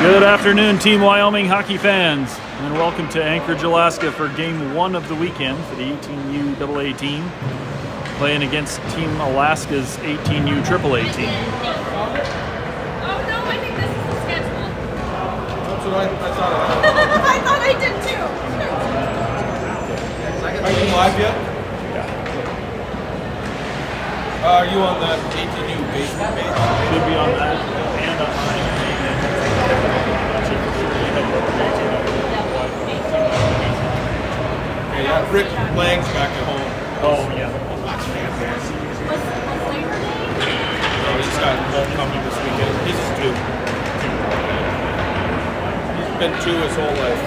Good afternoon, Team Wyoming hockey fans, and welcome to Anchorage, Alaska for Game 1 of the weekend for the 18U AA team, playing against Team Alaska's 18U AAA team. Oh no, I think this is the schedule. That's what I thought. I thought I did too. Are you live yet? Yeah. Are you on the 18U basement page? Should be on that and on mine. Okay, yeah. Rick Lang's back at home. Oh, yeah. No, he's got homecoming this weekend. He's just 2. He's been 2 his whole life.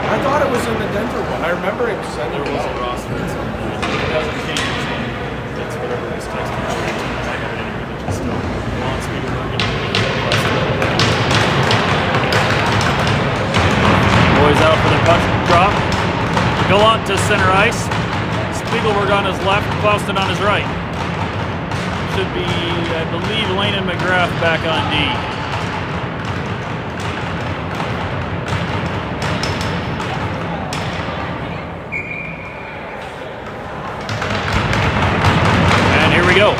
I thought it was in the Denver one. I remember it said there was a roster. It doesn't change. That's whatever this text is. I have it in it. It still wants me to work it. Boys out for the puck drop. Gallant to center ice. Spiegelberg on his left, Klauston on his right. Should be, I believe, Lane and McGrath back on D. And here we go.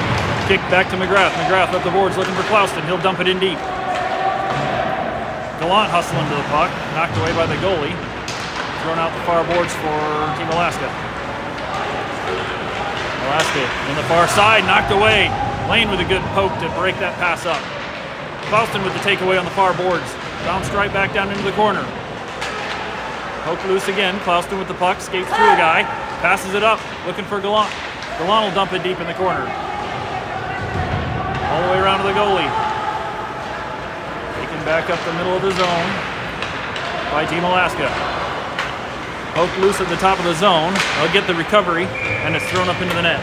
Kick back to McGrath. McGrath up the boards looking for Klauston. He'll dump it in deep. Gallant hustling to the puck, knocked away by the goalie. Thrown out the far boards for Team Alaska. Alaska in the far side, knocked away. Lane with a good poke to break that pass up. Klauston with the takeaway on the far boards. Bounced right back down into the corner. Poke loose again. Klauston with the puck, skates through a guy, passes it up, looking for Gallant. Gallant will dump it deep in the corner. All the way around to the goalie. Back up the middle of the zone by Team Alaska. Poke loose at the top of the zone. They'll get the recovery, and it's thrown up into the net.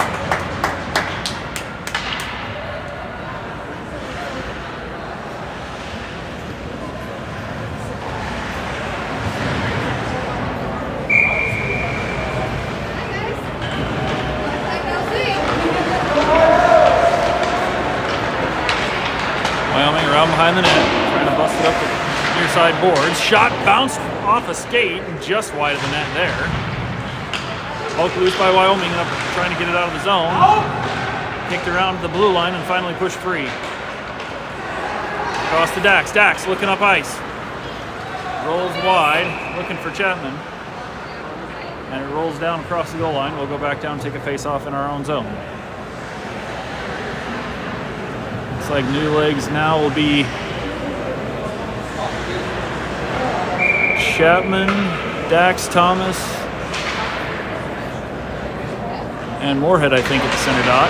Wyoming around behind the net. Busted up the near side boards. Shot bounced off a skate and just wide of the net there. Poke loose by Wyoming up trying to get it out of the zone. Kicked around to the blue line and finally pushed free. Across to Dax. Dax looking up ice. Rolls wide, looking for Chapman. And it rolls down across the goal line. We'll go back down and take a face off in our own zone. Looks like new legs now will be Chapman, Dax, Thomas, and Moorhead, I think, at the center dot.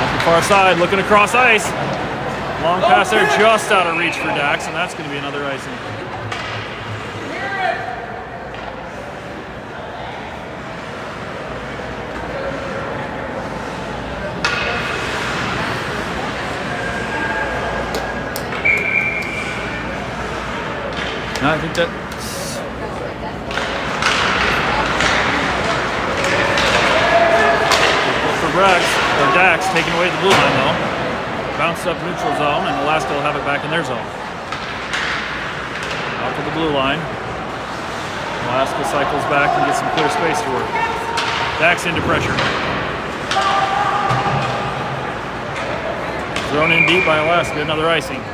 At the far side, looking across ice. Long pass there, just out of reach for Dax, and that's going to be another icing. No, I think that's... For Dax taking away the blue line though. Bounced up neutral zone, and Alaska will have it back in their zone. Out to the blue line. Alaska cycles back and gets some clear space to work. Dax into pressure. Thrown in deep by Alaska, another icing.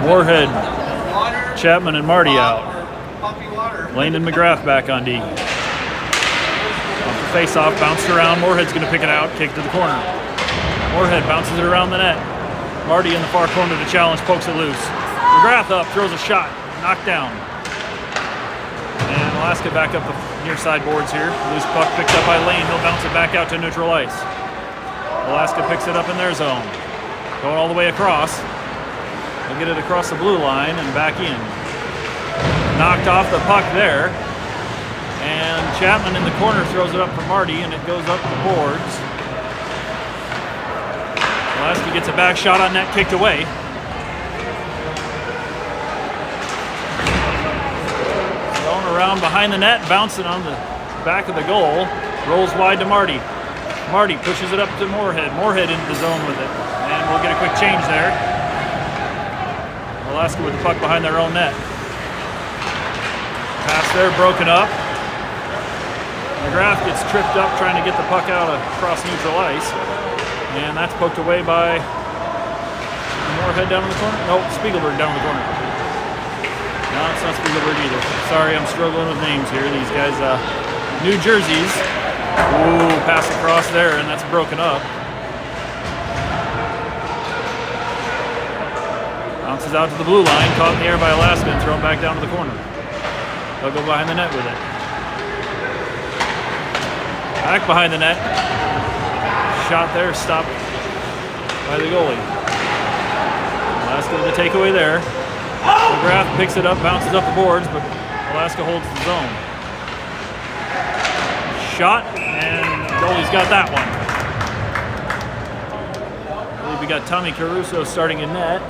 Moorhead, Chapman, and Marty out. Lane and McGrath back on D. Off the face-off, bounced around. Moorhead's going to pick it out, kick to the corner. Moorhead bounces it around the net. Marty in the far corner to challenge, pokes it loose. McGrath up, throws a shot, knocked down. And Alaska back up the near side boards here. Loose puck picked up by Lane. He'll bounce it back out to neutral ice. Alaska picks it up in their zone. Going all the way across. They'll get it across the blue line and back in. Knocked off the puck there. And Chapman in the corner throws it up for Marty, and it goes up the boards. Alaska gets a back shot on net, kicked away. Thrown around behind the net, bouncing on the back of the goal. Rolls wide to Marty. Marty pushes it up to Moorhead. Moorhead into the zone with it. And we'll get a quick change there. Alaska with the puck behind their own net. Pass there, broken up. McGrath gets tripped up trying to get the puck out across neutral ice. And that's poked away by Moorhead down in the corner. Nope, Spiegelberg down in the corner. No, it's not Spiegelberg either. Sorry, I'm struggling with names here. These guys, New Jerseys. Ooh, pass across there, and that's broken up. Bounces out to the blue line, caught in the air by Alaska and thrown back down to the corner. They'll go behind the net with it. Back behind the net. Shot there, stopped by the goalie. Alaska with the takeaway there. McGrath picks it up, bounces up the boards, but Alaska holds the zone. Shot, and the goalie's got that one. I believe we got Tommy Caruso starting in net.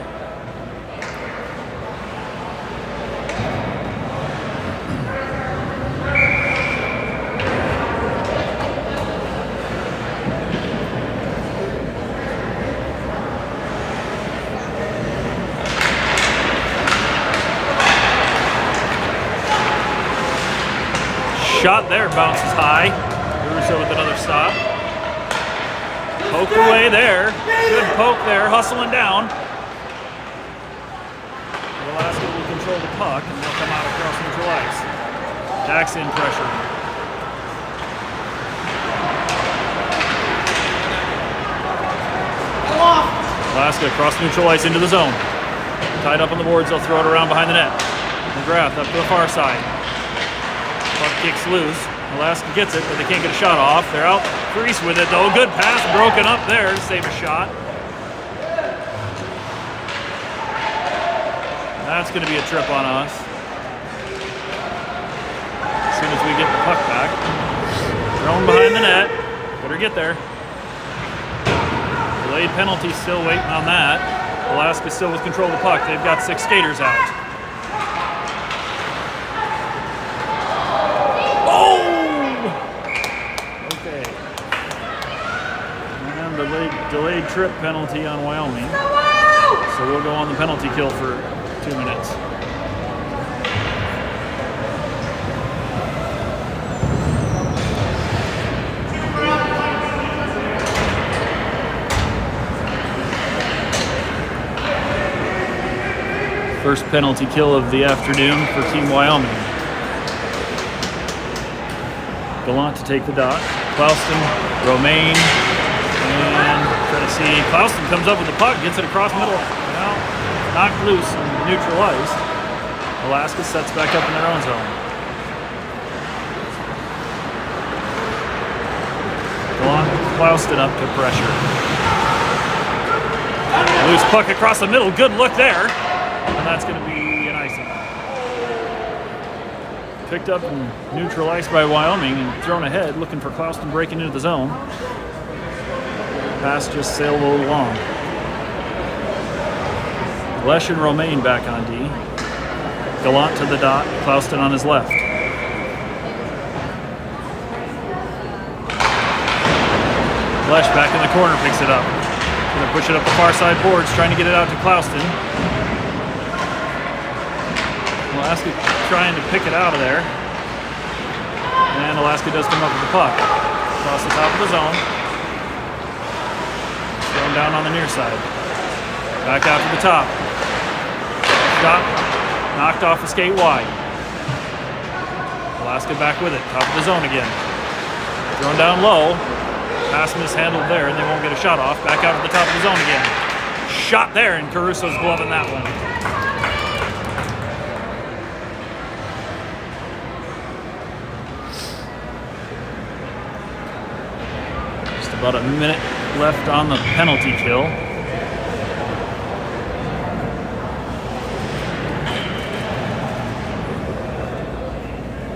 Shot there, bounces high. Caruso with another stop. Poked away there. Good poke there, hustling down. Alaska will control the puck and they'll come out across neutral ice. Jacks in pressure. Alaska across neutral ice into the zone. Tied up on the boards, they'll throw it around behind the net. McGrath up to the far side. Puck kicks loose. Alaska gets it, but they can't get a shot off. They're out crease with it though. Good pass broken up there to save a shot. That's going to be a trip on us. As soon as we get the puck back. Thrown behind the net. Better get there. Delayed penalty still waiting on that. Alaska still with control of the puck. They've got 6 skaters out. Delayed trip penalty on Wyoming. So we'll go on the penalty kill for 2 minutes. First penalty kill of the afternoon for Team Wyoming. Gallant to take the dot. Klauston, Romaine, and try to see. Klauston comes up with the puck, gets it across middle. Now, knocked loose in neutral ice. Alaska sets back up in their own zone. Gallant, Klauston up to pressure. Loose puck across the middle. Good look there. And that's going to be an icing. Picked up in neutral ice by Wyoming and thrown ahead, looking for Klauston breaking into the zone. Pass just sailed along. Lesh and Romaine back on D. Gallant to the dot, Klauston on his left. Lesh back in the corner, picks it up. Gonna push it up the far side boards, trying to get it out to Klauston. Alaska trying to pick it out of there. And Alaska does come up with the puck. Across the top of the zone. Thrown down on the near side. Back out to the top. Shot. Knocked off the skate wide. Alaska back with it. Top of the zone again. Thrown down low. Pass mishandled there and they won't get a shot off. Back out to the top of the zone again. Shot there and Caruso's gloving that one. About a minute left on the penalty kill.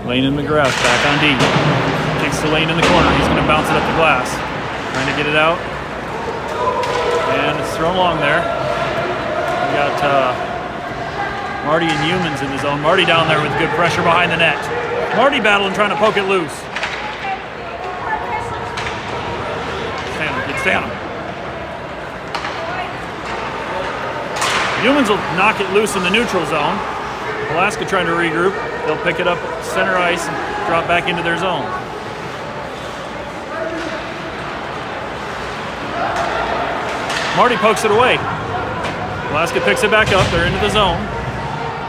Lane and McGrath back on D. Kicks to Lane in the corner. He's going to bounce it up the glass. Trying to get it out. And it's thrown long there. We got Marty and Humans in the zone. Marty down there with good pressure behind the net. Marty battling, trying to poke it loose. Stand him. Humans will knock it loose in the neutral zone. Alaska trying to regroup. They'll pick it up center ice and drop back into their zone. Marty pokes it away. Alaska picks it back up. They're into the zone.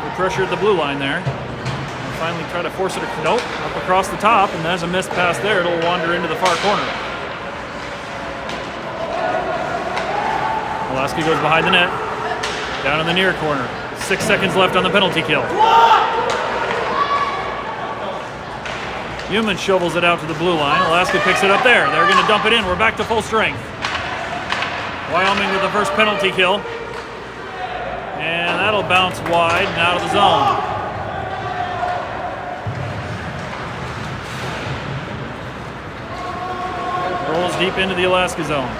Good pressure at the blue line there. And finally try to force it. Nope, up across the top, and there's a missed pass there. It'll wander into the far corner. Alaska goes behind the net. Down in the near corner. 6 seconds left on the penalty kill. Human shovels it out to the blue line. Alaska picks it up there. They're going to dump it in. We're back to full strength. Wyoming with the first penalty kill. And that'll bounce wide and out of the zone. Rolls deep into the Alaska zone.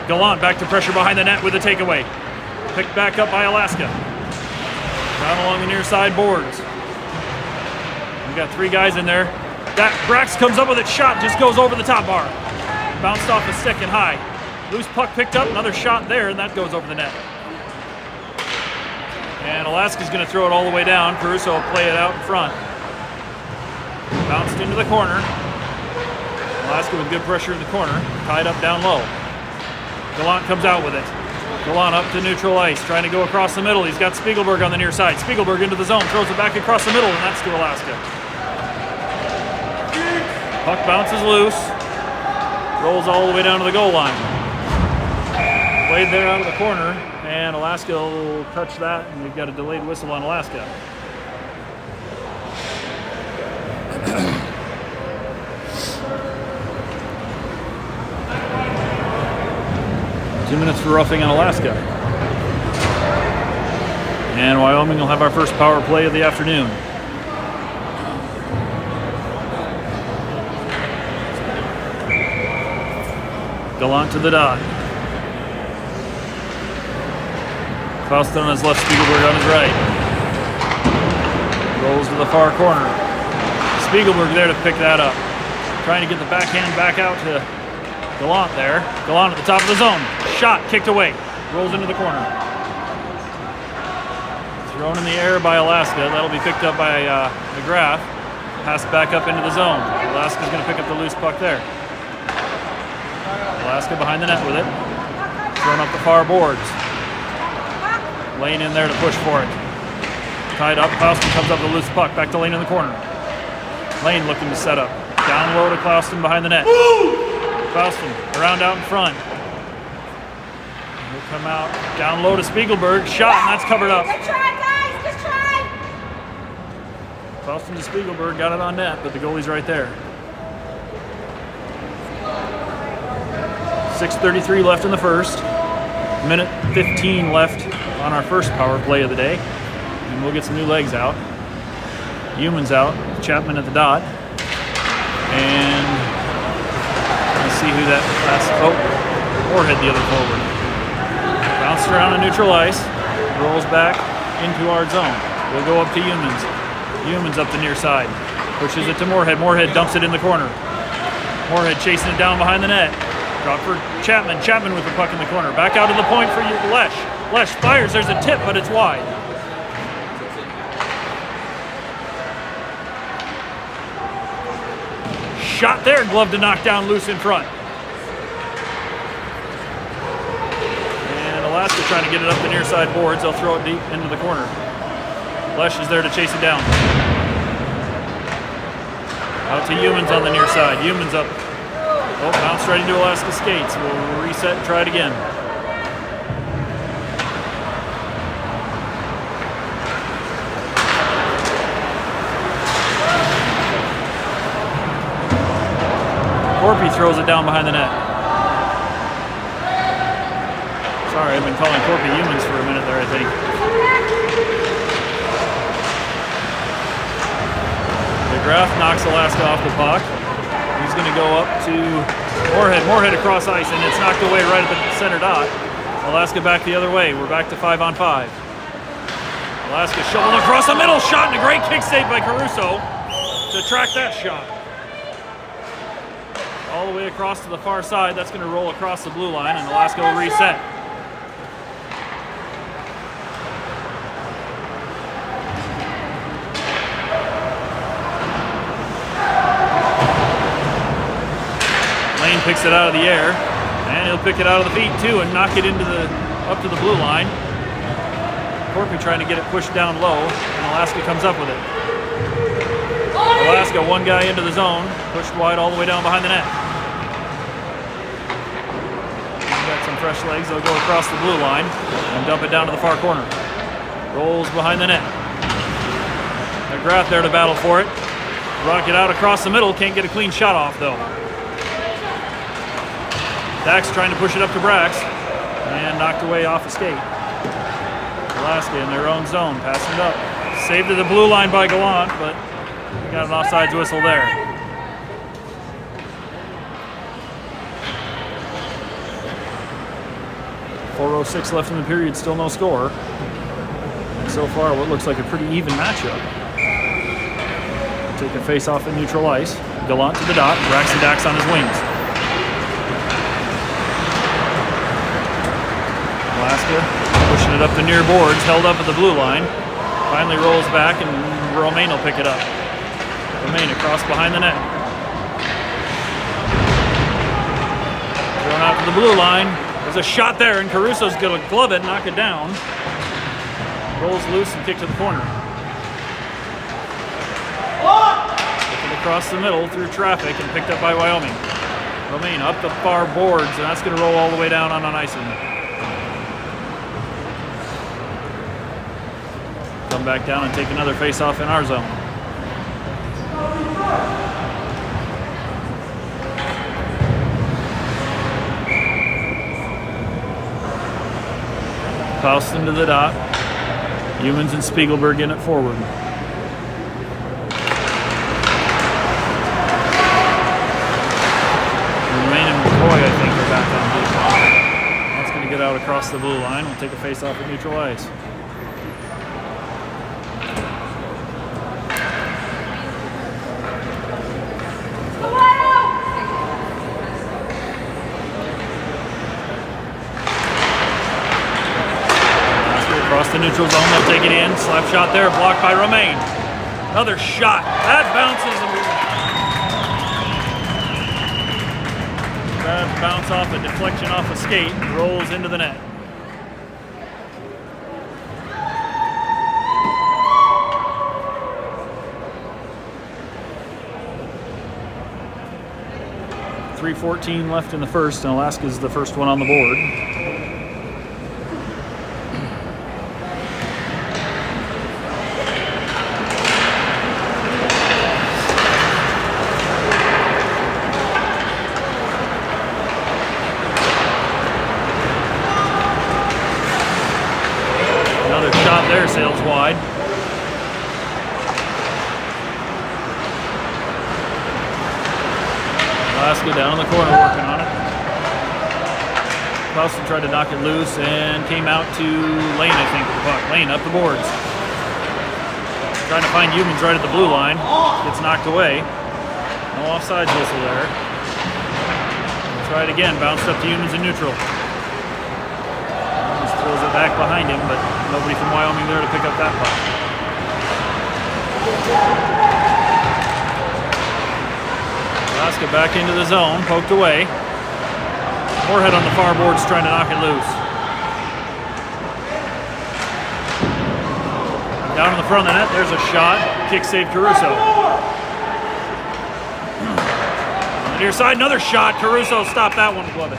Gallant back to pressure behind the net with a takeaway. Picked back up by Alaska. Down along the near side boards. We got 3 guys in there. That Brax comes up with it, shot, just goes over the top bar. Bounced off the stick and high. Loose puck picked up, another shot there, and that goes over the net. And Alaska's going to throw it all the way down. Caruso will play it out in front. Bounced into the corner. Alaska with good pressure in the corner. Tied up down low. Gallant comes out with it. Gallant up to neutral ice, trying to go across the middle. He's got Spiegelberg on the near side. Spiegelberg into the zone, throws it back across the middle, and that's to Alaska. Puck bounces loose. Rolls all the way down to the goal line. Played there out of the corner, and Alaska will touch that, and we've got a delayed whistle on Alaska. Two minutes for roughing on Alaska. And Wyoming will have our first power play of the afternoon. Gallant to the dot. Faustin on his left, Spiegelberg on his right. Rolls to the far corner. Spiegelberg there to pick that up. Trying to get the backhand back out to Gallant there. Gallant at the top of the zone. Shot, kicked away. Rolls into the corner. Thrown in the air by Alaska. That'll be picked up by McGrath. Passed back up into the zone. Alaska's going to pick up the loose puck there. Alaska behind the net with it. Thrown up the far boards. Lane in there to push for it. Tied up. Klauston comes up with a loose puck. Back to Lane in the corner. Lane looking to set up. Down low to Klauston behind the net. Klauston around out in front. He'll come out. Down low to Spiegelberg. Shot, and that's covered up. Good try, guys. Good try. Klauston to Spiegelberg. Got it on net, but the goalie's right there. 6:33 left in the first. Minute 15 left on our first power play of the day. And we'll get some new legs out. Humans out. Chapman at the dot. And let's see who that last. Oh, Moorhead the other forward. Bounced around on neutral ice. Rolls back into our zone. We'll go up to Humans. Humans up the near side. Pushes it to Moorhead. Moorhead dumps it in the corner. Moorhead chasing it down behind the net. Drop for Chapman. Chapman with the puck in the corner. Back out to the point for Lesh. Lesh fires. There's a tip, but it's wide. Shot there. Glove to knock down loose in front. And Alaska trying to get it up the near side boards. They'll throw it deep into the corner. Lesh is there to chase it down. Out to Humans on the near side. Humans up. Oh, bounce right into Alaska skates. We'll reset and try it again. Corpy throws it down behind the net. Sorry, I've been calling Corpy Humans for a minute there, I think. McGrath knocks Alaska off the puck. He's going to go up to Moorhead. Moorhead across ice, and it's knocked away right at the center dot. Alaska back the other way. We're back to 5-on-5. Alaska shoveled across the middle. Shot and a great kick save by Caruso to track that shot. All the way across to the far side. That's going to roll across the blue line, and Alaska will reset. Lane picks it out of the air, and he'll pick it out of the feet too and knock it up to the blue line. Corpy trying to get it pushed down low, and Alaska comes up with it. Alaska, one guy into the zone, pushed wide all the way down behind the net. Got some fresh legs, they'll go across the blue line and dump it down to the far corner. Rolls behind the net. McGrath there to battle for it. Rock it out across the middle, can't get a clean shot off though. Dax trying to push it up to Brax, and knocked away off a skate. Alaska in their own zone, passing it up. Saved to the blue line by Gallant, but got an offsides whistle there. .406 left in the period, still no score. And so far, what looks like a pretty even matchup. Take a face off at neutral ice. Gallant to the dot, Brax and Dax on his wings. Alaska pushing it up the near boards, held up at the blue line. Finally rolls back, and Romaine will pick it up. Romaine across behind the net. Thrown out to the blue line. There's a shot there, and Caruso's going to glove it, knock it down. Rolls loose and kick to the corner. Looking across the middle through traffic and picked up by Wyoming. Romaine up the far boards, and that's going to roll all the way down on icing. Come back down and take another face-off in our zone. Faustin to the dot. Humans and Spiegelberg in it forward. Romaine and McCoy, I think, are back on blue. That's going to get out across the blue line. We'll take a face-off at neutral ice. Across the neutral zone, they'll take it in. Slap shot there, blocked by Romaine. Another shot. That bounces. That bounce off a deflection off a skate and rolls into the net. .314 left in the first, and Alaska's the first one on the board. There sails wide. Alaska down in the corner working on it. Clausen tried to knock it loose and came out to Lane, I think, with the puck. Lane up the boards. Trying to find Humans right at the blue line. Gets knocked away. No offsides whistle there. We'll try it again. Bounced up to Humans in neutral. Throws it back behind him, but nobody from Wyoming there to pick up that puck. Alaska back into the zone, poked away. Moorhead on the far boards trying to knock it loose. Down in the front of the net, there's a shot. Kick save Caruso. On the near side, another shot. Caruso stopped that one, glove it.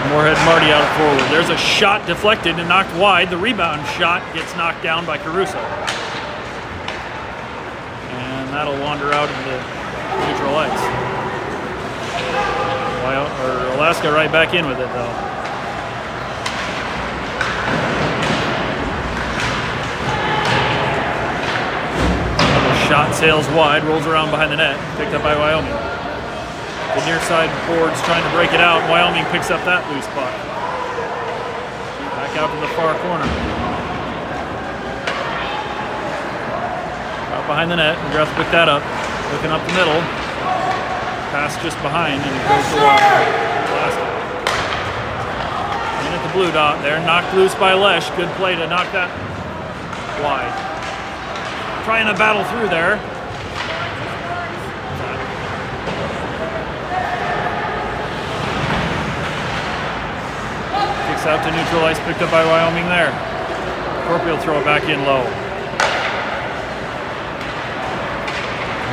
Moorhead Marty out forward. There's a shot deflected and knocked wide. The rebound shot gets knocked down by Caruso. And that'll wander out into neutral ice. Alaska right back in with it, though. Another shot sails wide, rolls around behind the net, picked up by Wyoming. The near side board's trying to break it out. Wyoming picks up that loose puck. Back out to the far corner. Out behind the net. McGrath picked that up. Looking up the middle. Pass just behind, and it goes to Alaska. In at the blue dot there. Knocked loose by Lesh. Good play to knock that wide. Trying to battle through there. Out to neutral ice, picked up by Wyoming there. Corpy will throw it back in low.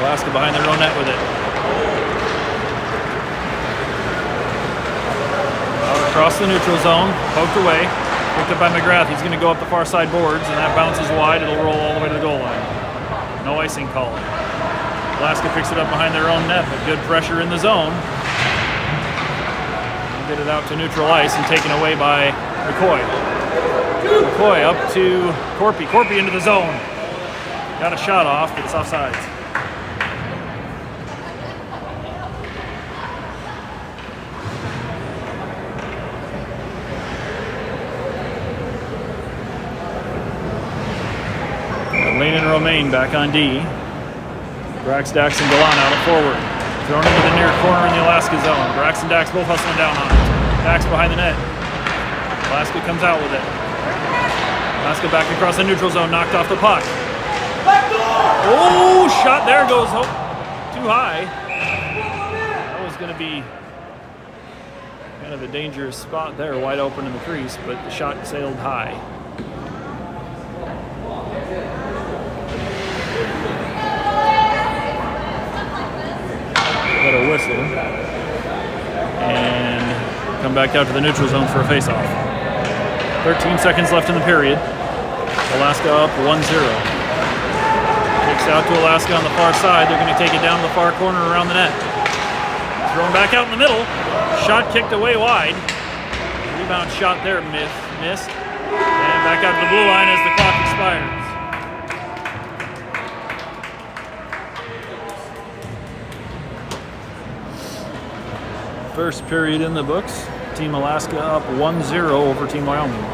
Alaska behind their own net with it. Out across the neutral zone, poked away. Picked up by McGrath. He's going to go up the far side boards, and that bounces wide. It'll roll all the way to the goal line. No icing call. Alaska picks it up behind their own net, but good pressure in the zone. Get it out to neutral ice and taken away by McCoy. McCoy up to Corpy. Corpy into the zone. Got a shot off, but it's offsides. Lane and Romaine back on D. Brax, Dax, and Galan out of forward. Thrown into the near corner in the Alaska zone. Brax and Dax both hustling down on it. Dax behind the net. Alaska comes out with it. Alaska back across the neutral zone, knocked off the puck. Oh, shot there goes too high. That was going to be kind of a dangerous spot there, wide open in the crease, but the shot sailed high. Got a whistle and come back out to the neutral zone for a face-off. 13 seconds left in the period. Alaska up 1-0. Kicks out to Alaska on the far side. They're going to take it down to the far corner around the net. Thrown back out in the middle. Shot kicked away wide. Rebound shot there missed. And back out to the blue line as the clock expires. First period in the books. Team Alaska up 1-0 over Team Wyoming.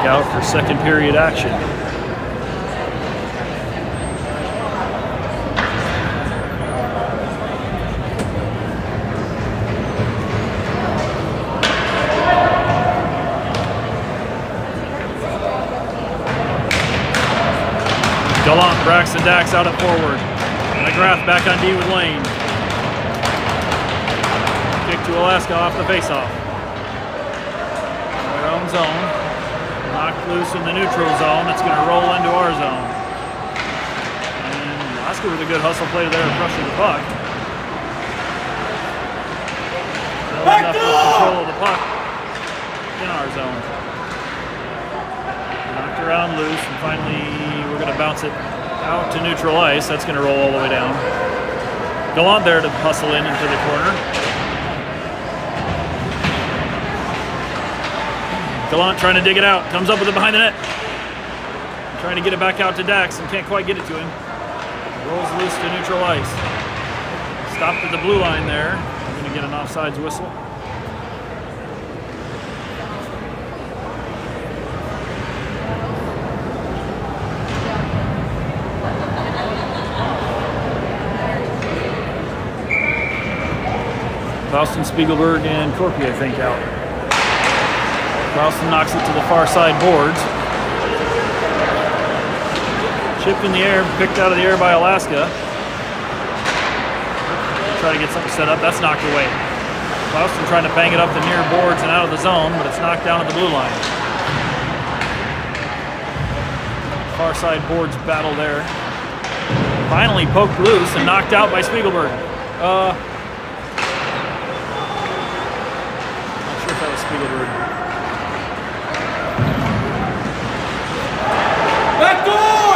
Out for second period action. Gallant, Braxton, Dax out at forward. McGrath back on D with Lane. Kick to Alaska off the faceoff. Their own zone. Knocked loose in the neutral zone. It's going to roll into our zone. And Alaska with a good hustle play there, crushing the puck. Still enough with control of the puck in our zone. Knocked around loose, and finally we're going to bounce it out to neutral ice. That's going to roll all the way down. Gallant there to hustle in into the corner. Gallant trying to dig it out. Comes up with it behind the net. Trying to get it back out to Dax and can't quite get it to him. Rolls loose to neutral ice. Stopped at the blue line there. We're going to get an offsides whistle. Klauston, Spiegelberg, and Corpy, I think, out. Klauston knocks it to the far side boards. Chip in the air, picked out of the air by Alaska. Try to get something set up. That's knocked away. Klauston trying to bang it up the near boards and out of the zone, but it's knocked down at the blue line. Far side boards battle there. Finally poked loose and knocked out by Spiegelberg. Spiegelberg. Back door!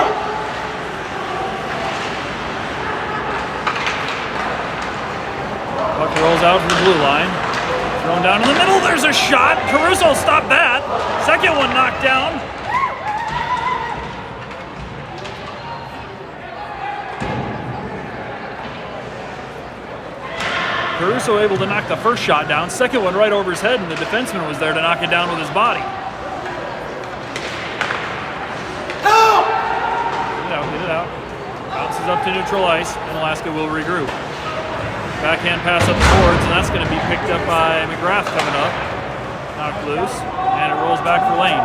Puck rolls out to the blue line. Thrown down in the middle. There's a shot. Caruso stopped that. Second one knocked down. Caruso able to knock the first shot down, second one right over his head, and the defenseman was there to knock it down with his body. Get it out. Bounces up to neutral ice, and Alaska will regroup. Backhand pass up the boards, and that's going to be picked up by McGrath coming up. Knocked loose, and it rolls back for Lane.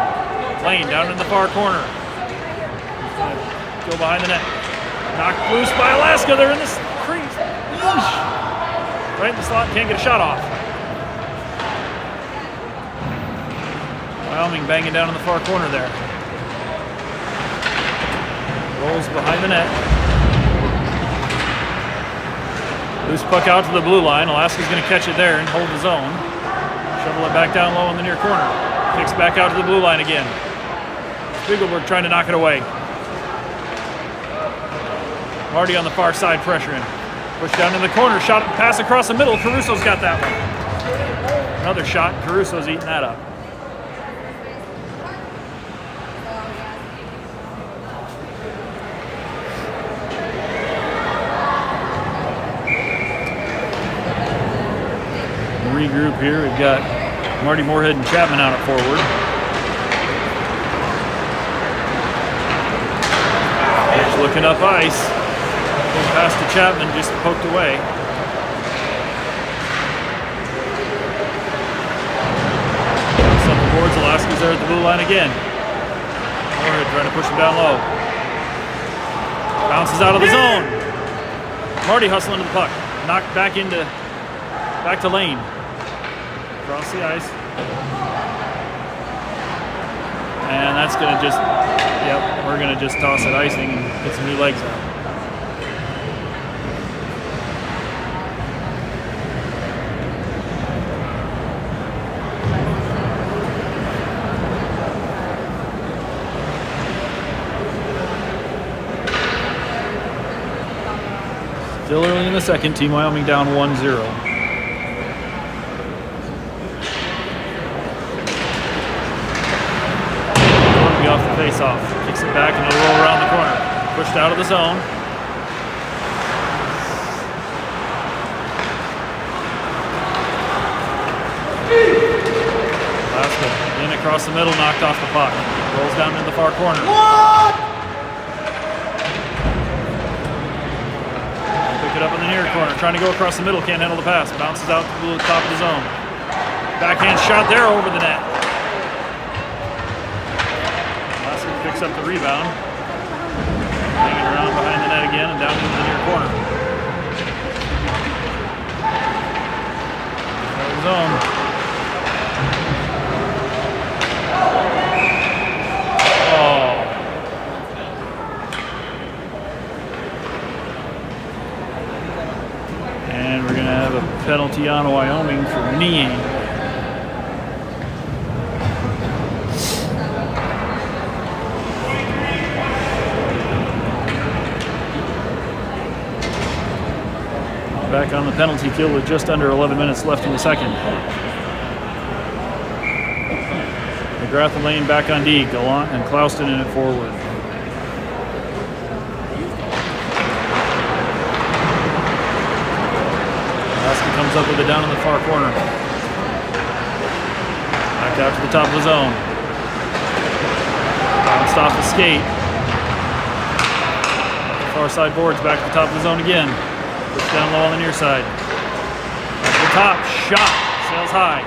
Lane down in the far corner. He's going to go behind the net. Knocked loose by Alaska. They're in this crease. Right in the slot, can't get a shot off. Wyoming banging down in the far corner there. Rolls behind the net. Loose puck out to the blue line. Alaska's going to catch it there and hold the zone. Shovel it back down low in the near corner. Kicks back out to the blue line again. Spiegelberg trying to knock it away. Marty on the far side pressuring. Push down in the corner, shot pass across the middle. Caruso's got that one. Another shot, Caruso's eating that up. Regroup here, we've got Marty Moorhead and Chapman out at forward. Pitch looking up ice. Pass to Chapman, just poked away. Some boards, Alaska's there at the blue line again. Moorhead trying to push him down low. Bounces out of the zone. Marty hustling to the puck. Knocked back to Lane. Across the ice. And that's gonna just, we're gonna just toss it icing and get some new legs out. Still early in the second, Team Wyoming down 1-0. Corby off the face-off. Kicks it back and it'll roll around the corner. Pushed out of the zone. Alaska in across the middle, knocked off the puck. Rolls down in the far corner. Up in the near corner, trying to go across the middle, can't handle the pass. Bounces out to the top of the zone. Backhand shot there over the net. Alaska picks up the rebound. Hanging around behind the net again and down into the near corner. Zone. Oh. And we're going to have a penalty on Wyoming for kneeing. Back on the penalty kill with just under 11 minutes left in the second. McGrath and Lane back on D. Gallant and Clouston in it forward. Alaska comes up with it down in the far corner. Back out to the top of the zone. Bounced off the skate. Far side boards back to the top of the zone again. Push down low on the near side. At the top, shot, sails high.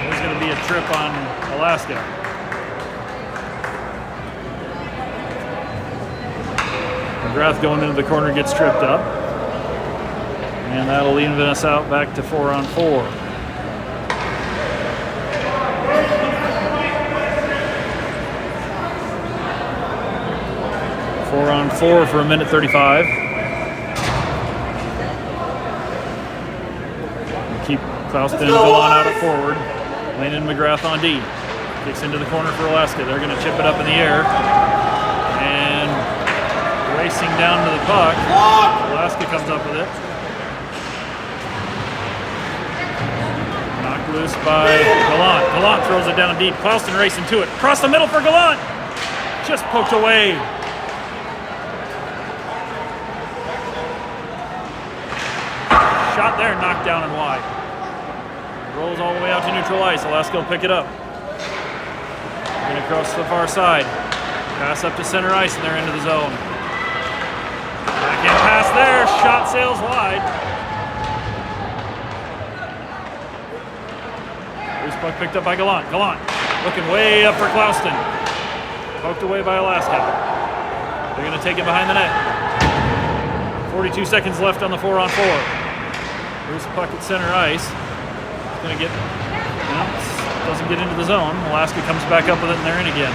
There's going to be a trip on Alaska. McGrath going into the corner gets tripped up. And that'll even us out back to 4-on-4. On 4 for 1:35. Keep Clouston and Gallant out at forward. Lane and McGrath on D. Kicks into the corner for Alaska. They're going to chip it up in the air. And racing down to the puck. Alaska comes up with it. Knocked loose by Gallant. Gallant throws it down deep. Clouston racing to it. Across the middle for Gallant. Just poked away. Shot there, knocked down and wide. Rolls all the way out to neutral ice. Alaska will pick it up. Going across to the far side. Pass up to center ice and they're into the zone. Backhand pass there. Shot sails wide. Loose puck picked up by Gallant. Gallant looking way up for Clouston. Poked away by Alaska. They're going to take it behind the net. 42 seconds left on the 4-on-4. Loose puck at center ice. It's going to get, doesn't get into the zone. Alaska comes back up with it and they're in again.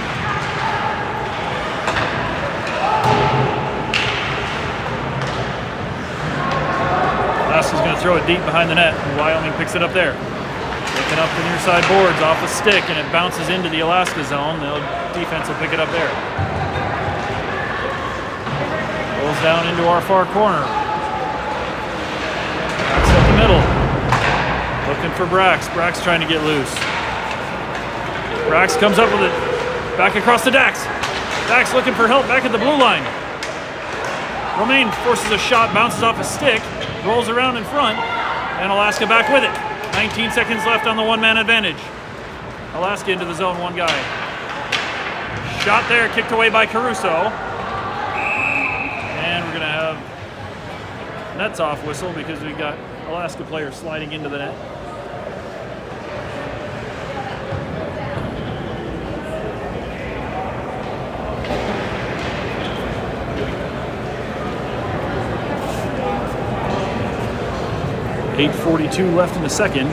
Alaska's going to throw it deep behind the net. And Wyoming picks it up there. Looking up the near side boards off a stick and it bounces into the Alaska zone. The defense will pick it up there. Rolls down into our far corner. Middle. Looking for Brax. Brax trying to get loose. Brax comes up with it. Back across to Dax. Dax looking for help back at the blue line. Romaine forces a shot, bounces off a stick, rolls around in front, and Alaska back with it. 19 seconds left on the one-man advantage. Alaska into the zone, one guy. Shot there, kicked away by Caruso. And we're going to have nets off whistle because we got Alaska player sliding into the net. .8:42 left in the second.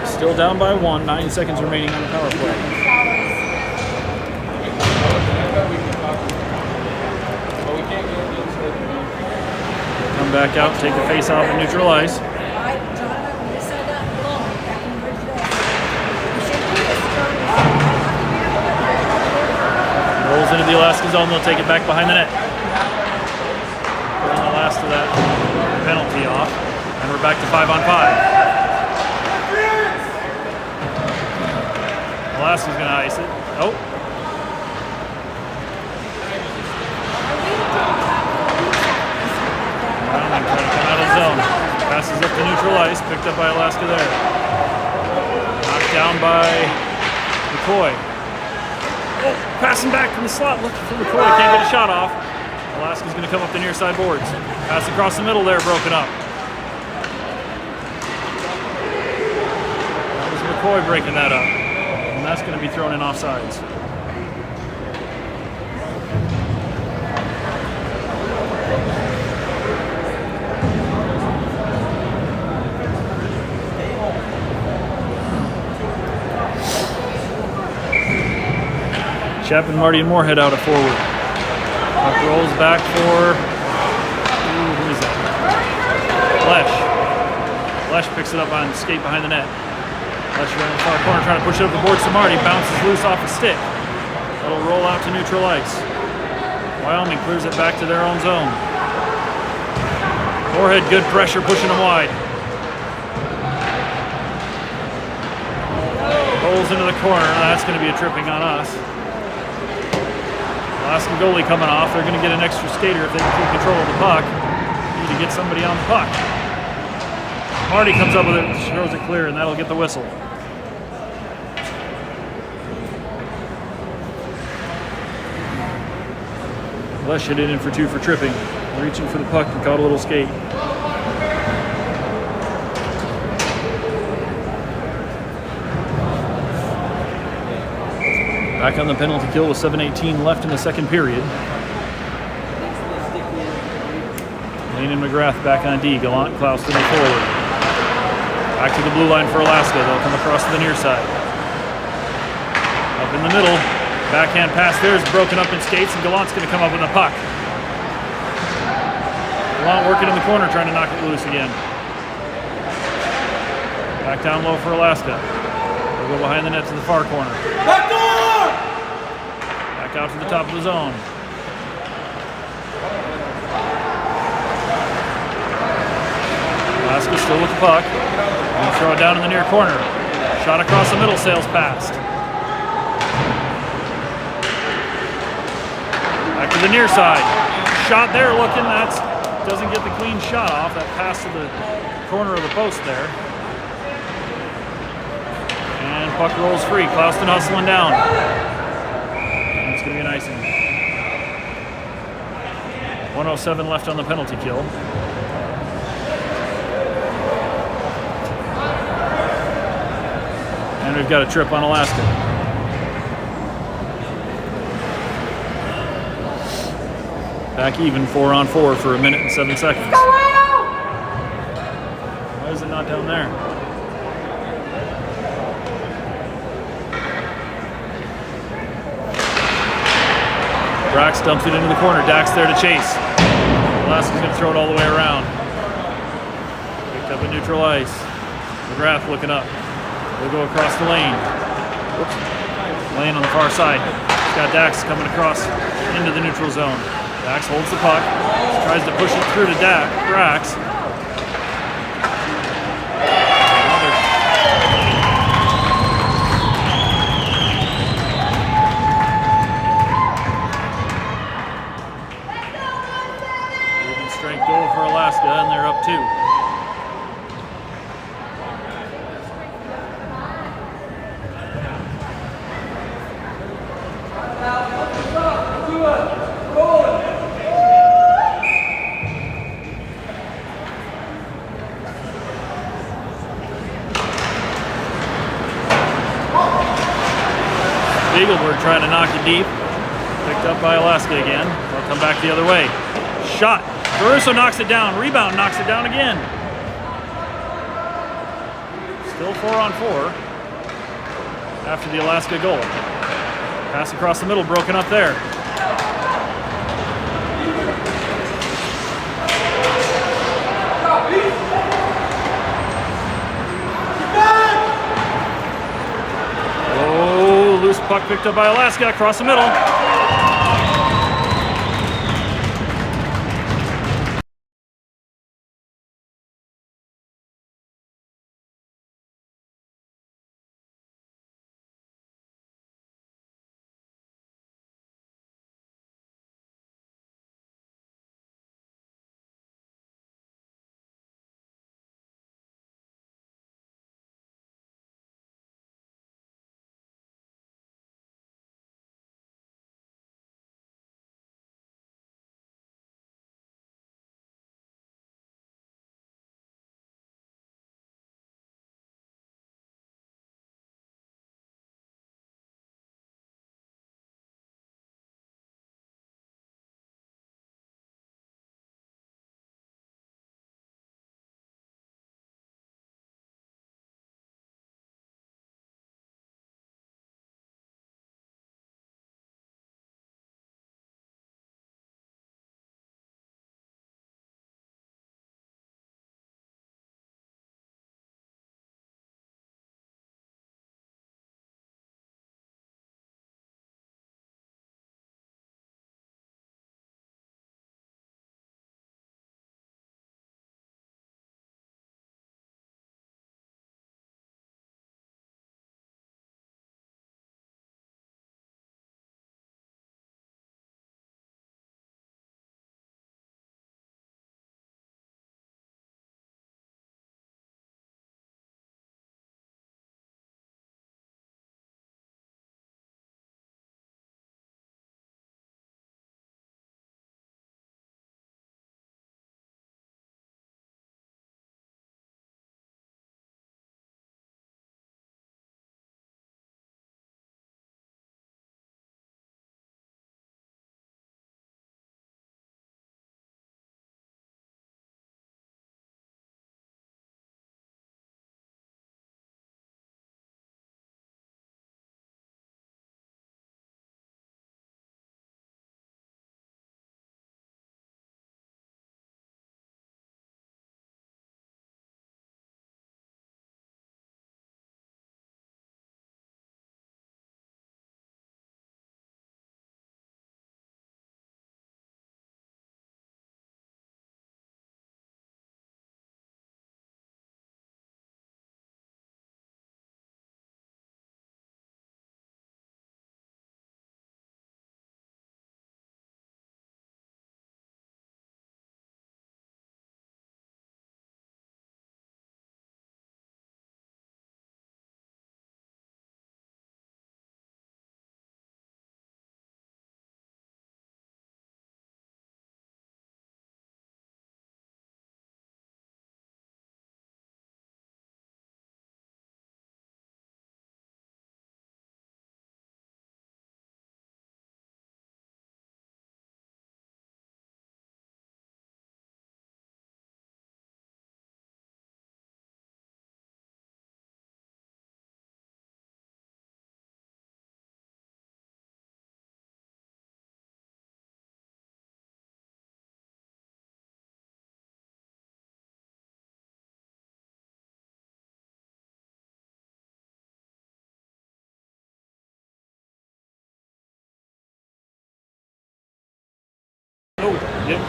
Still down by 1. 9 seconds remaining on the power play. Come back out, take the face off and neutral ice. Rolls into the Alaska zone, they'll take it back behind the net. Putting the last of that penalty off, and we're back to 5-on-5. Alaska's gonna ice it. Oh. Trying to come out of zone. Passes up to neutral ice, picked up by Alaska there. Knocked down by McCoy. Oh, passing back from the slot, looking for McCoy, can't get a shot off. Alaska's going to come up the near side boards. Pass across the middle there, broken up. That was McCoy breaking that up. And that's going to be thrown in offsides. Chapman, Marty, and Moore head out of forward. Puck rolls back for, who is that? Lesh. Lesh picks it up on skate behind the net. Lesh around the far corner trying to push it up the boards to Marty. Bounces loose off a stick. That'll roll out to neutral ice. Wyoming clears it back to their own zone. Moorhead, good pressure, pushing them wide. Rolls into the corner. That's going to be a tripping on us. Alaskan goalie coming off. They're going to get an extra skater if they can keep control of the puck. Need to get somebody on the puck. Marty comes up with it, throws it clear, and that'll get the whistle. Lesh hit it in for 2 for tripping. Reaching for the puck and caught a little skate. Back on the penalty kill with 7:18 left in the second period. Lane and McGrath back on D. Gallant, Klaus to the forward. Back to the blue line for Alaska. They'll come across to the near side. Up in the middle. Backhand pass there is broken up in skates, and Gallant's going to come up with the puck. Gallant working in the corner, trying to knock it loose again. Back down low for Alaska. They'll go behind the net to the far corner. Back out to the top of the zone. Alaska still with the puck. They'll throw it down in the near corner. Shot across the middle, sails past. Back to the near side. Shot there looking, that doesn't get the clean shot off. That pass to the corner of the post there. And puck rolls free. Klauston hustling down. And it's going to be an icing. 1:07 left on the penalty kill. And we've got a trip on Alaska. Back even 4-on-4 for 1 minute and 7 seconds. Why is it not down there? Brax dumps it into the corner. Dax there to chase. Alaska's going to throw it all the way around. Picked up at neutral ice. McGrath looking up. We'll go across the lane. Whoops. Lane on the far side. He's got Dax coming across into the neutral zone. Dax holds the puck. Tries to push it through to Brax. Even strength goal for Alaska, and they're up 2. Spiegelberg trying to knock it deep. Picked up by Alaska again. They'll come back the other way. Shot. Caruso knocks it down. Rebound knocks it down again. Still 4-on-4 after the Alaska goal. Pass across the middle, broken up there. Oh, loose puck picked up by Alaska across the middle.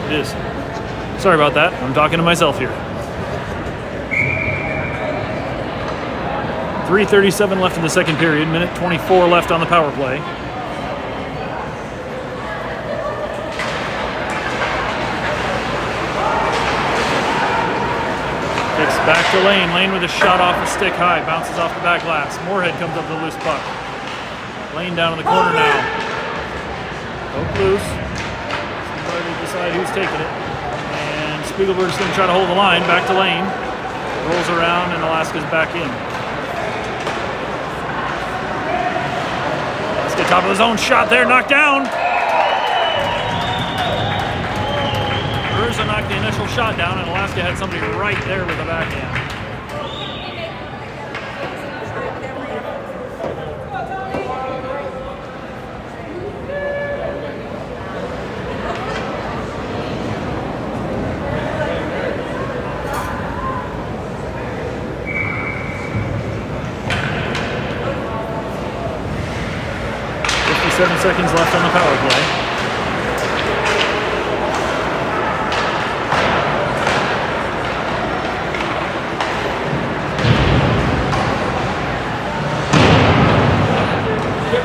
It is. Sorry about that. I'm talking to myself here. 3:37 left in the second period. Minute 24 left on the power play. Kicks back to Lane. Lane with a shot off the stick high. Bounces off the back glass. Moorhead comes up with a loose puck. Lane down in the corner now. Poke loose. Somebody decide who's taking it. And Spiegelberg's going to try to hold the line. Back to Lane. Rolls around and Alaska's back in. Alaska top of the zone. Shot there. Knocked down. Urza knocked the initial shot down, and Alaska had somebody right there with a backhand. Seven seconds left on the power play.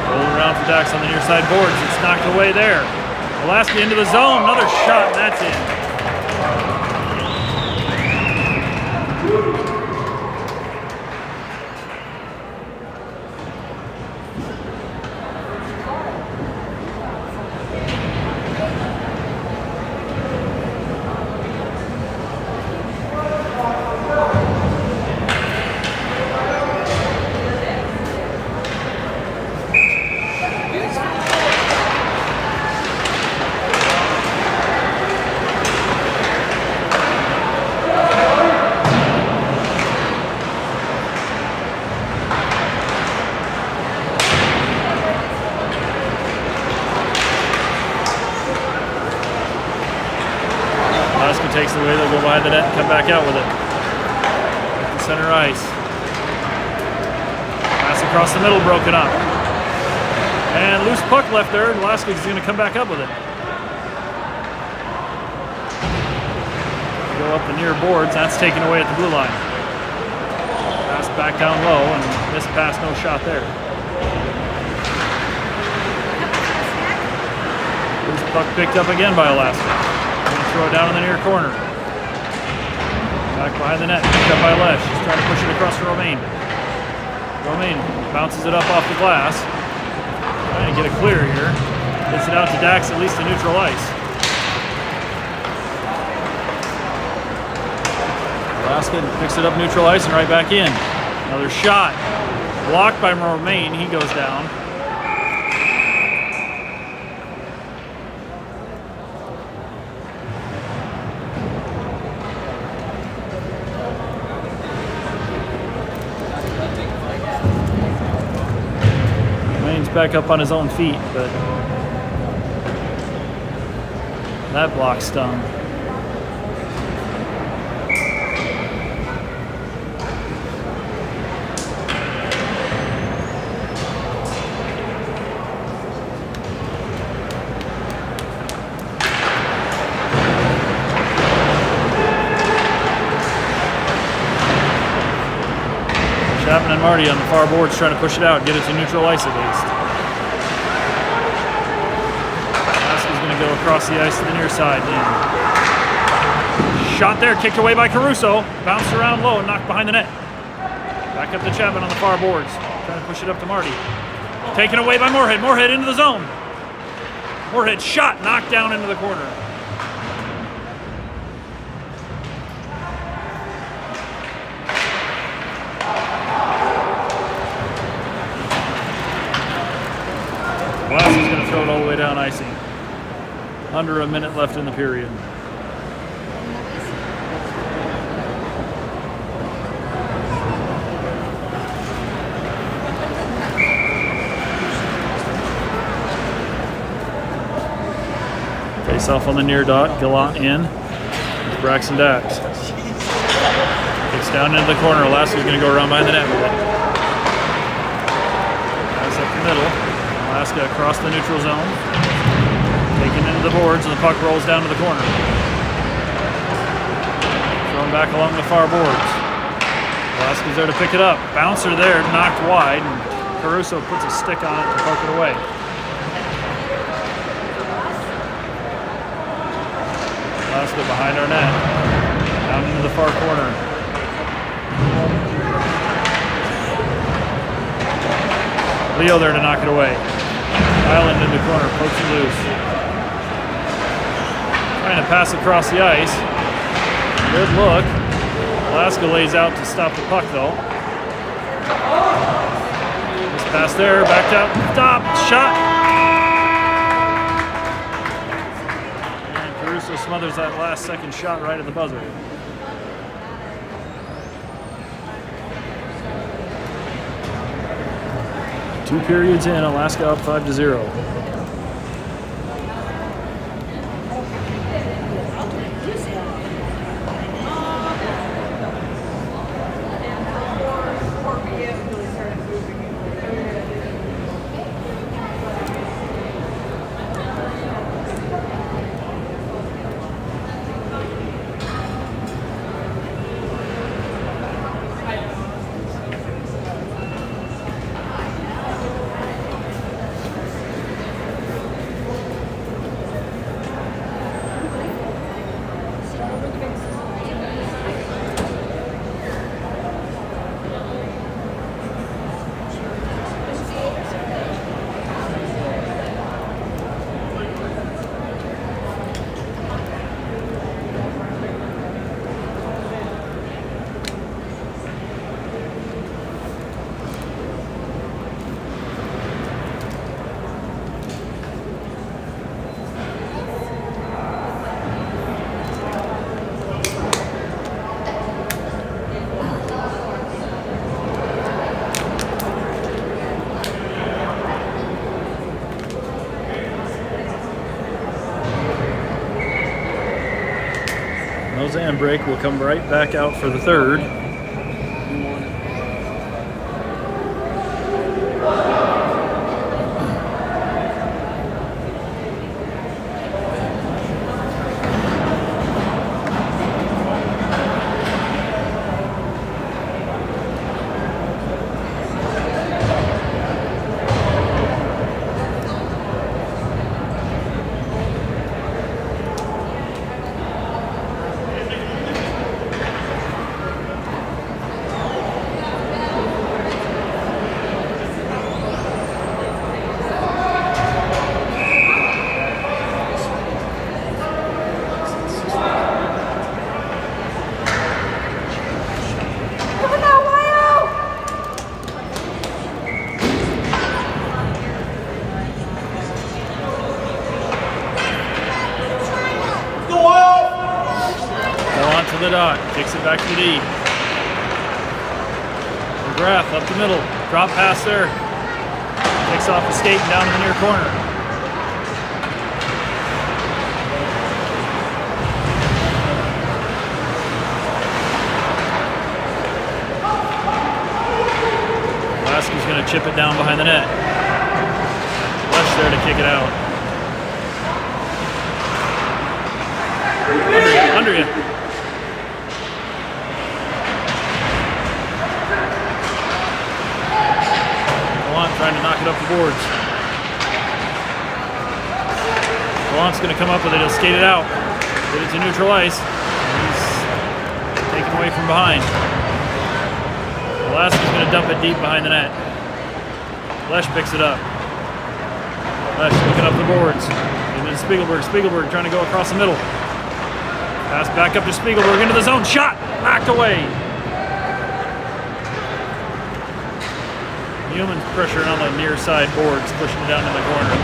Rolling around for Dax on the near side boards. It's knocked away there. Alaska into the zone. Another shot, and that's in. Takes the way, they'll go behind the net and come back out with it. Center ice. Pass across the middle, broken up. And loose puck left there, and Alaska's going to come back up with it. Go up the near boards, that's taken away at the blue line. Pass back down low, and missed pass, no shot there. Loose puck picked up again by Alaska. Throw it down in the near corner. Back behind the net, picked up by Lesh. He's trying to push it across to Romaine. Romaine bounces it up off the glass. Trying to get it clear here. Gets it out to Dax, at least to neutral ice. Alaska picks it up neutral ice and right back in. Another shot. Blocked by Romaine. He goes down. Back up on his own feet, but that block stung. Chapman and Marty on the far boards trying to push it out, get it to neutral ice at least. Go across the ice to the near side. In. Shot there, kicked away by Caruso. Bounced around low and knocked behind the net. Back up to Chapman on the far boards. Trying to push it up to Marty. Taken away by Moorhead. Moorhead into the zone. Moorhead shot, knocked down into the corner. Glass is going to throw it all the way down icing. Under a minute left in the period. Face off on the near dot. Gallant in. Braxton Dax. Kicks down into the corner. Alaska's going to go around behind the net with it. Pass up the middle. Alaska across the neutral zone. Taken into the boards, and the puck rolls down to the corner. Thrown back along the far boards. Velasquez there to pick it up. Bouncer there, knocked wide, and Caruso puts a stick on it to poke it away. Velasquez behind our net. Down into the far corner. Leo there to knock it away. Island in the corner, pokes it loose. Trying to pass across the ice. Good look. Alaska lays out to stop the puck though. This pass there, backed out, stop, shot. And Caruso smothers that last second shot right at the buzzer. 2 periods in, Alaska up 5-0. And break will come right back out for the third. The dot, kicks it back to the D. McGrath up the middle, drop pass there. Takes off the skate and down in the near corner. Velasquez going to chip it down behind the net. Lesh there to kick it out. Under you. Trying to knock it up the boards. Gallant's going to come up with it. He'll skate it out. Get it to neutral ice. He's taken away from behind. Velasquez going to dump it deep behind the net. Lesh picks it up. Lesh looking up the boards. And then Spiegelberg. Spiegelberg trying to go across the middle. Pass back up to Spiegelberg into the zone. Shot! Knocked away. Newman's pressuring on the near side boards, pushing it down to the corner.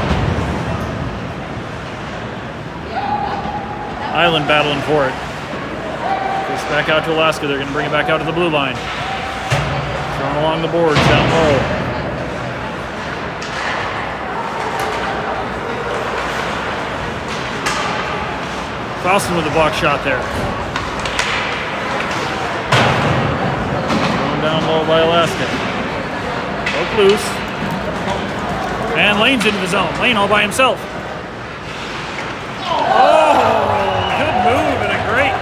Island battling for it. Goes back out to Alaska. They're going to bring it back out to the blue line. Thrown along the boards down low. Faustin with the block shot there. Thrown down low by Alaska. Poke loose. And Lane's into the zone. Lane all by himself.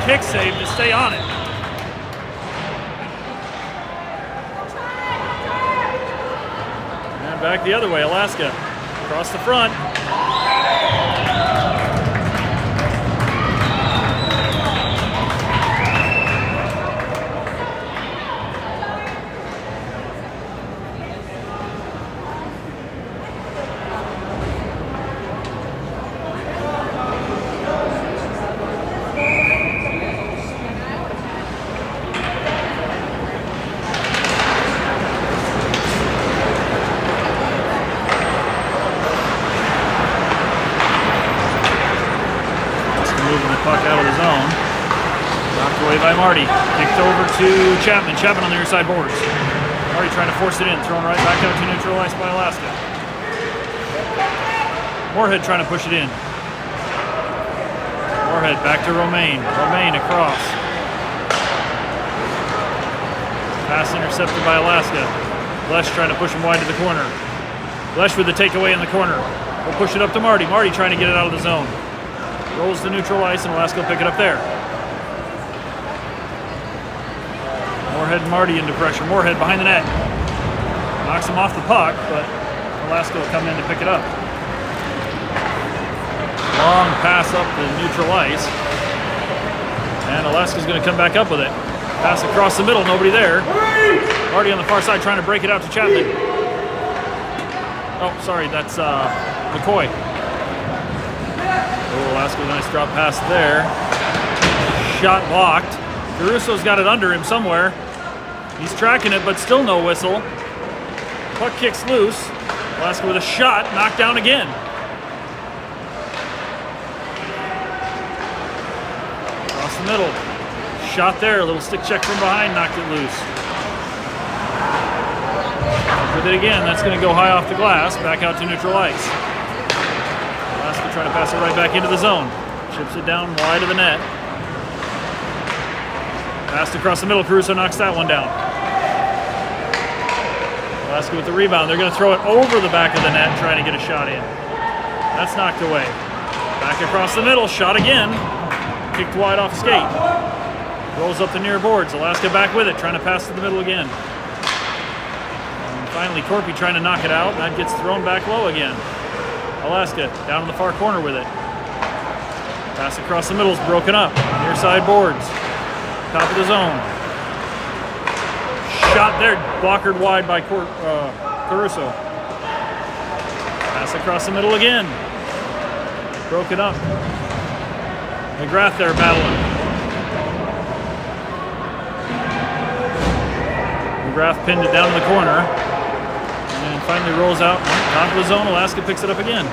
kick save to stay on it. And back the other way, Alaska. Across the front. Puck out of the zone. Knocked away by Marty. Kicked over to Chapman. Chapman on the near side boards. Marty trying to force it in. Thrown right back out to neutral ice by Alaska. Moorhead trying to push it in. Moorhead back to Romaine. Romaine across. Pass intercepted by Alaska. Lesh trying to push him wide to the corner. Lesh with the takeaway in the corner. We'll push it up to Marty. Marty trying to get it out of the zone. Rolls to neutral ice, and Alaska will pick it up there. Moorhead and Marty into pressure. Moorhead behind the net. Knocks him off the puck, but Alaska will come in to pick it up. Long pass up the neutral ice. And Alaska's going to come back up with it. Pass across the middle, nobody there. Marty on the far side trying to break it out to Chapman. Oh, sorry, that's McCoy. Oh, Alaska, nice drop pass there. Shot blocked. Caruso's got it under him somewhere. He's tracking it, but still no whistle. Puck kicks loose. Alaska with a shot, knocked down again. Across the middle. Shot there, a little stick check from behind, knocked it loose. With it again, that's going to go high off the glass, back out to neutral ice. Alaska trying to pass it right back into the zone. Chips it down wide of the net. Passed across the middle. Caruso knocks that one down. Alaska with the rebound. They're going to throw it over the back of the net, trying to get a shot in. That's knocked away. Back across the middle. Shot again. Kicked wide off skate. Rolls up the near boards. Alaska back with it, trying to pass to the middle again. And finally, Corpy trying to knock it out. That gets thrown back low again. Alaska down in the far corner with it. Pass across the middle is broken up. Near side boards. Top of the zone. Shot there, blockered wide by Caruso. Pass across the middle again. Broken up. McGrath there battling. McGrath pinned it down in the corner. And finally rolls out. Top of the zone, Alaska picks it up again.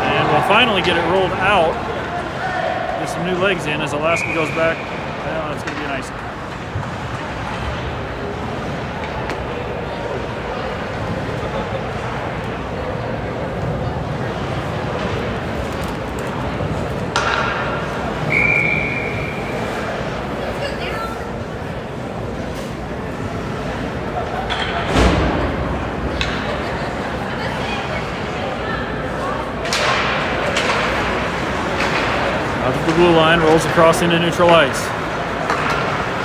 And we'll finally get it rolled out. Get some new legs in as Alaska goes back. Well, it's going to be nice. Blue line rolls across into neutral ice.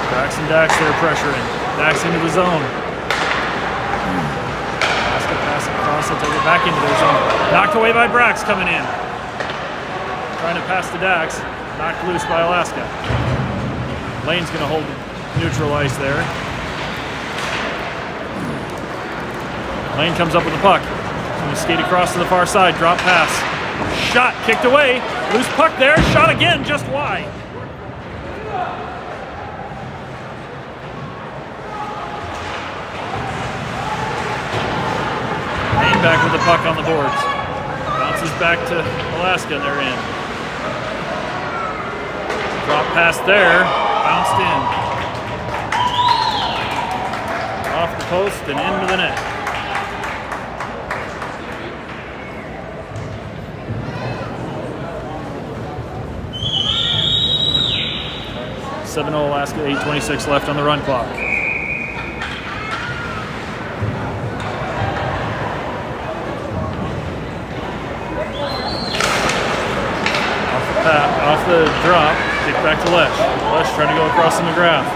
Brax and Dax there pressuring. Dax into the zone. Alaska pass across, they'll take it back into their zone. Knocked away by Brax coming in. Trying to pass to Dax. Knocked loose by Alaska. Lane's going to hold neutral ice there. Lane comes up with the puck. Going to skate across to the far side. Drop pass. Shot kicked away. Loose puck there. Shot again, just wide. Lane back with the puck on the boards. Bounces back to Alaska. They're in. Drop pass there. Bounced in. Off the post and into the net. 7-0 Alaska, 8:26 left on the run clock. drop, kick back to Lesh. Lesh trying to go across to McGrath.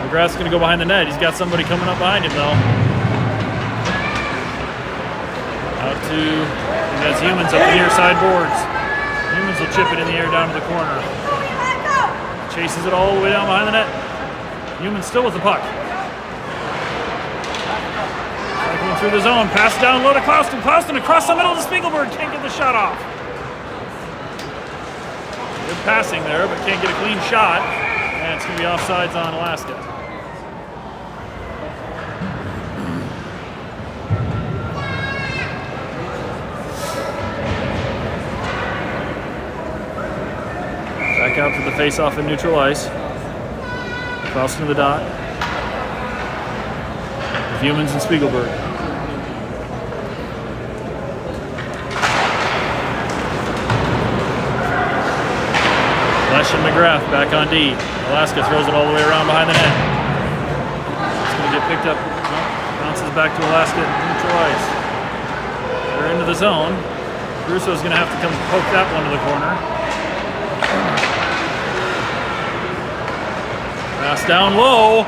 McGrath's going to go behind the net. He's got somebody coming up behind him, though. Out to, that's Humans up the near side boards. Humans will chip it in the air down to the corner. Chases it all the way down behind the net. Humans still with the puck. Cycling through the zone, pass down low to Klauston. Klauston across the middle to Spiegelberg. Can't get the shot off. Good passing there, but can't get a clean shot. And it's going to be offsides on Alaska. Back out for the face-off in neutral ice. Klauston to the dot. With Humans and Spiegelberg. Lesh and McGrath back on D. Alaska throws it all the way around behind the net. It's going to get picked up. Bounces back to Alaska at neutral ice. They're into the zone. Russo's going to have to come poke that one to the corner. Pass down low.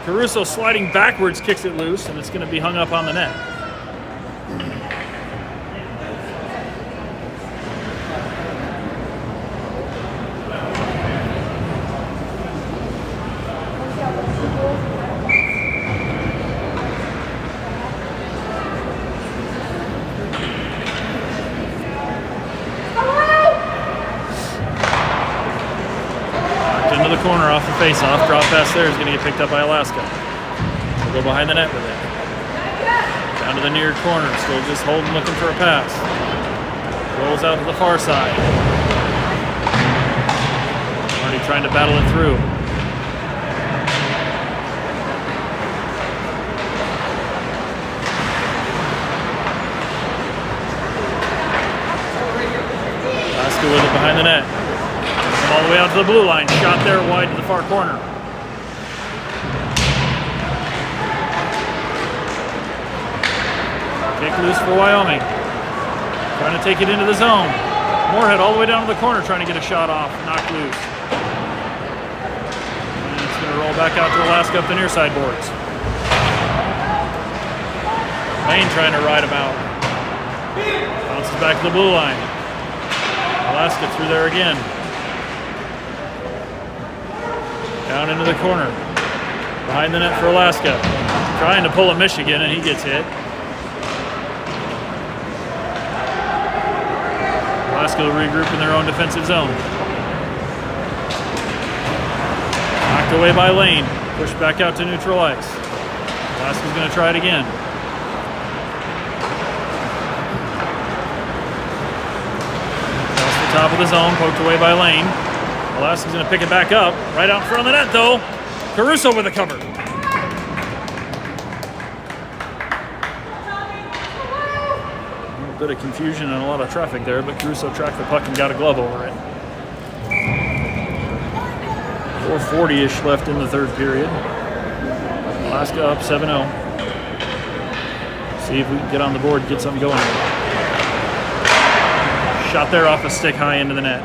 Caruso sliding backwards, kicks it loose, and it's going to be hung up on the net. Into the corner off the face-off. Drop pass there is going to get picked up by Alaska. We'll go behind the net with it. Down to the near corner. Still just holding, looking for a pass. Rolls out to the far side. Already trying to battle it through. Alaska with it behind the net. All the way out to the blue line. Shot there wide to the far corner. Kick loose for Wyoming. Trying to take it into the zone. Moorhead all the way down to the corner trying to get a shot off. Knocked loose. And it's going to roll back out to Alaska up the near side boards. Lane trying to ride him out. Bounces back to the blue line. Alaska through there again. Down into the corner. Behind the net for Alaska. Trying to pull a Michigan, and he gets hit. Alaska will regroup in their own defensive zone. Knocked away by Lane. Pushed back out to neutral ice. Alaska's going to try it again. Across the top of the zone, poked away by Lane. Alaska's going to pick it back up. Right out in front of the net, though. Caruso with a cover. A bit of confusion and a lot of traffic there, but Caruso tracked the puck and got a glove over it. 4:40-ish left in the third period. Alaska up 7-0. See if we can get on the board and get something going. Shot there off a stick high into the net.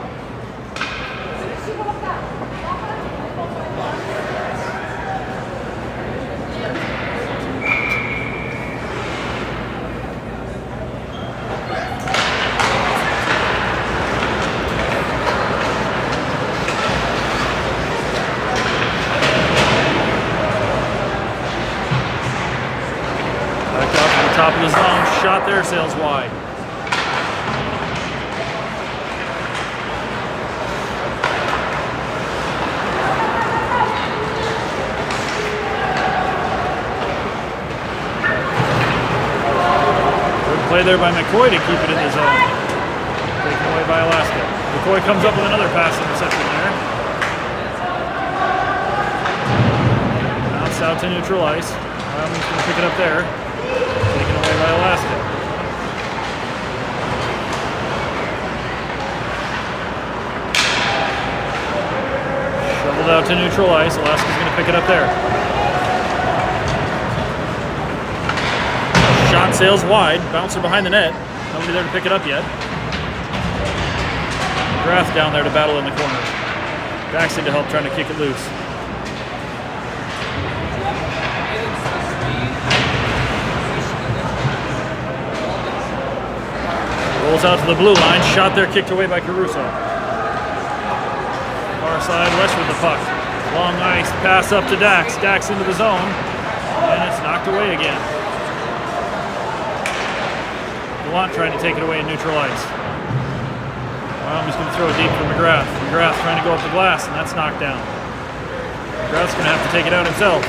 Top of the zone, shot there, sails wide. Good play there by McCoy to keep it in the zone. Taken away by Alaska. McCoy comes up with another pass interception there. Bounce out to neutral ice. Wyoming's going to pick it up there. Taken away by Alaska. Shoveled out to neutral ice. Alaska's going to pick it up there. Shot sails wide. Bouncer behind the net. Nobody there to pick it up yet. McGrath down there to battle in the corner. Backs into help, trying to kick it loose. Rolls out to the blue line. Shot there, kicked away by Caruso. Far side, West with the puck. Long ice, pass up to Dax. Dax into the zone, and it's knocked away again. Gallant trying to take it away and neutral ice. Wyoming's going to throw it deep for McGrath. McGrath trying to go up the glass, and that's knocked down. McGrath's going to have to take it out himself.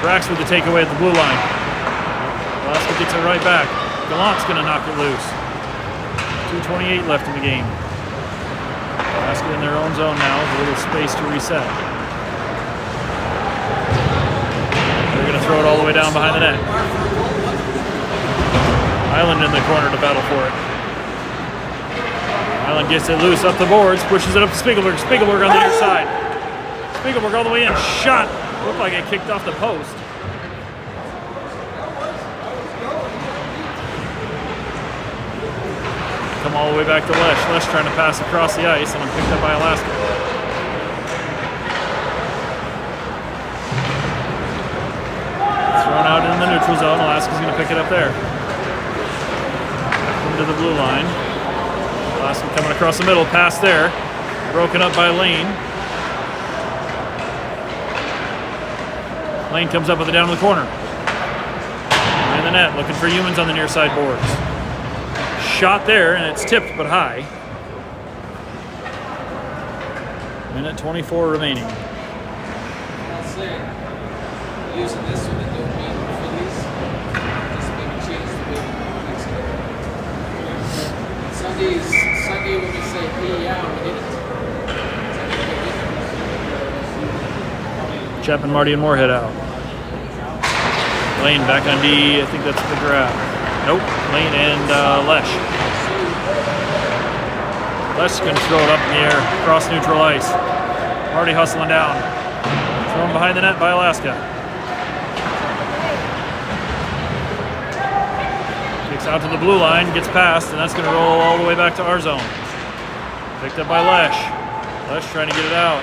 Brax with the takeaway at the blue line. Alaska gets it right back. Gallant's going to knock it loose. 2:28 left in the game. Alaska in their own zone now with a little space to reset. They're going to throw it all the way down behind the net. Island in the corner to battle for it. Island gets it loose up the boards, pushes it up to Spiegelberg. Spiegelberg on the near side. Spiegelberg all the way in. Shot. Looked like it kicked off the post. Come all the way back to Lesh. Lesh trying to pass across the ice and then picked up by Alaska. Thrown out in the neutral zone. Alaska's going to pick it up there. Into the blue line. Alaska coming across the middle. Pass there. Broken up by Lane. Lane comes up with it down in the corner. In the net, looking for humans on the near side boards. Shot there, and it's tipped but high. Minute 24 remaining. I'll say, using this one to do meet Phillies, just maybe change the way next game. Sunday when we say, hey, yeah, we did it. Chapman, Marty, and Moorhead out. Lane back on D. I think that's the grab. Nope. Lane and Lesh. Lesh going to throw it up in the air across neutral ice. Marty hustling down. Thrown behind the net by Alaska. Kicks out to the blue line, gets past, and that's going to roll all the way back to our zone. Picked up by Lesh. Lesh trying to get it out.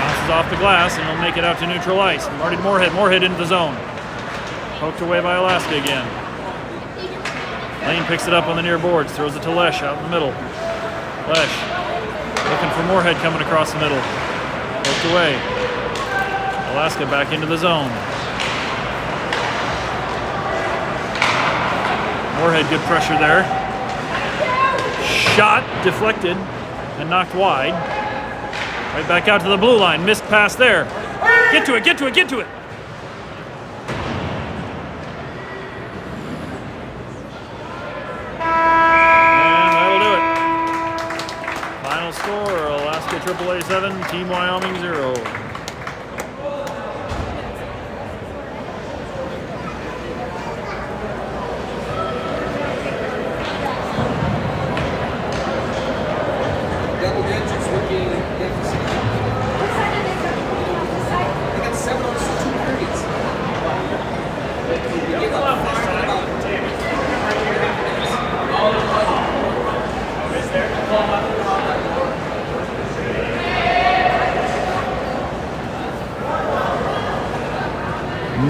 Bounces off the glass, and he'll make it out to neutral ice. Marty to Moorhead. Moorhead into the zone. Poked away by Alaska again. Lane picks it up on the near boards, throws it to Lesh out in the middle. Lesh looking for Moorhead coming across the middle. Poked away. Alaska back into the zone. Moorhead, good pressure there. Shot deflected and knocked wide. Right back out to the blue line. Missed pass there. Get to it, get to it, get to it. And that'll do it. Final score, Alaska AAA 7, Team Wyoming 0. Double digits looking deficit. They got 7 on 2 periods. They gave up 5 about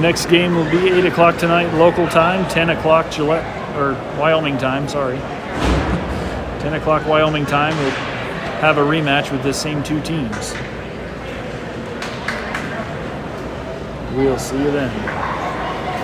Next game will be 8 o'clock tonight, local time, 10 o'clock Gillette, or Wyoming time, sorry. 10 o'clock Wyoming time, we'll have a rematch with the same two teams. We'll see you then.